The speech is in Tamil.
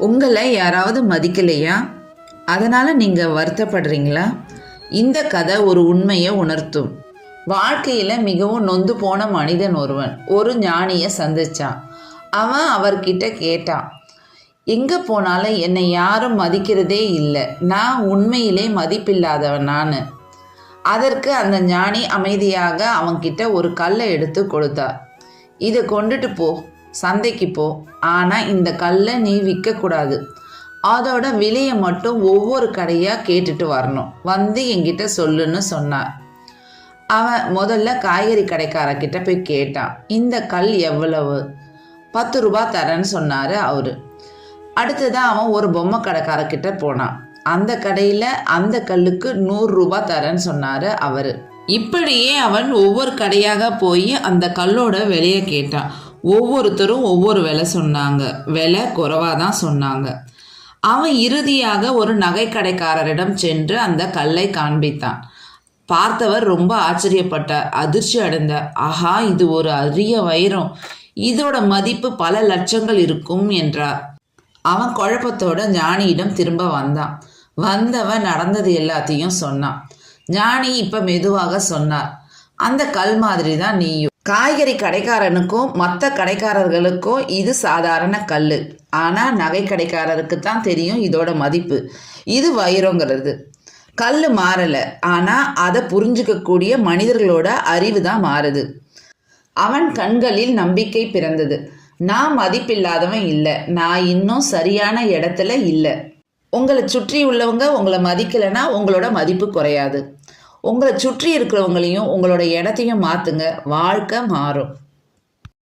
உங்களை யாராவது மதிக்கலையா? அதனால் நீங்கள் வருத்தப்படுறீங்களா? இந்த கதை ஒரு உண்மையை உணர்த்தும். வாழ்க்கையில் மிகவும் நொந்து போன மனிதன் ஒருவன் ஒரு ஞானியை சந்திச்சான். அவன் அவர்கிட்ட கேட்டான், எங்கே போனாலும் என்னை யாரும் மதிக்கிறதே இல்லை, நான் உண்மையிலே மதிப்பில்லாதவன் நான். அதற்கு அந்த ஞானி அமைதியாக அவன்கிட்ட ஒரு கல்லை எடுத்து கொடுத்தார். இதை கொண்டுட்டு போ, சந்தைக்கு போ, ஆனால் இந்த கல்லை நீ விற்கக்கூடாது. அதோட விலையை மட்டும் ஒவ்வொரு கடையாக கேட்டுட்டு வரணும், வந்து என்கிட்ட சொல்லுன்னு சொன்னார். அவன் முதல்ல காய்கறி கடைக்காரர்கிட்ட போய் கேட்டான், இந்த கல் எவ்வளவு? 10 ரூபா தரேன்னு சொன்னார் அவர். அடுத்ததான் அவன் ஒரு பொம்மை கடைக்காரர்கிட்ட போனான். அந்த கடையில் அந்த கல்லுக்கு 100 ரூபா தரேன்னு சொன்னார் அவர். இப்படியே அவன் ஒவ்வொரு கடையாக போய் அந்த கல்லோட விலையை கேட்டான். ஒவ்வொருத்தரும் ஒவ்வொரு விலை சொன்னாங்க, விலை குறைவாக தான் சொன்னாங்க. அவன் இறுதியாக ஒரு நகை கடைக்காரரிடம் சென்று அந்த கல்லை காண்பித்தான். பார்த்தவர் ரொம்ப ஆச்சரியப்பட்டார், அதிர்ச்சி அடைந்தார். ஆஹா, இது ஒரு அரிய வைரம், இதோட மதிப்பு பல லட்சங்கள் இருக்கும் என்றார். அவன் குழப்பத்தோட ஞானியிடம் திரும்ப வந்தான். வந்தவன் நடந்தது எல்லாத்தையும் சொன்னான். ஞானி இப்ப மெதுவாக சொன்னார், அந்த கல் மாதிரி தான் நீயும். காய்கறி கடைக்காரனுக்கும் மற்ற கடைக்காரர்களுக்கும் இது சாதாரண கல், ஆனால் நகை கடைக்காரருக்கு தான் தெரியும் இதோட மதிப்பு. இது வைரங்கிறது. கல் மாறலை, ஆனால் அதை புரிஞ்சுக்கக்கூடிய மனிதர்களோட அறிவு தான் மாறுது. அவன் கண்களில் நம்பிக்கை பிறந்தது. நான் மதிப்பில்லாதவன் இல்லை, நான் இன்னும் சரியான இடத்துல இல்லை. உங்களை சுற்றி உள்ளவங்க உங்களை மதிக்கலைன்னா உங்களோட மதிப்பு குறையாது. உங்களை சுற்றி இருக்கிறவங்களையும் உங்களோட இடத்தையும் மாற்றுங்க, வாழ்க்கை மாறும்.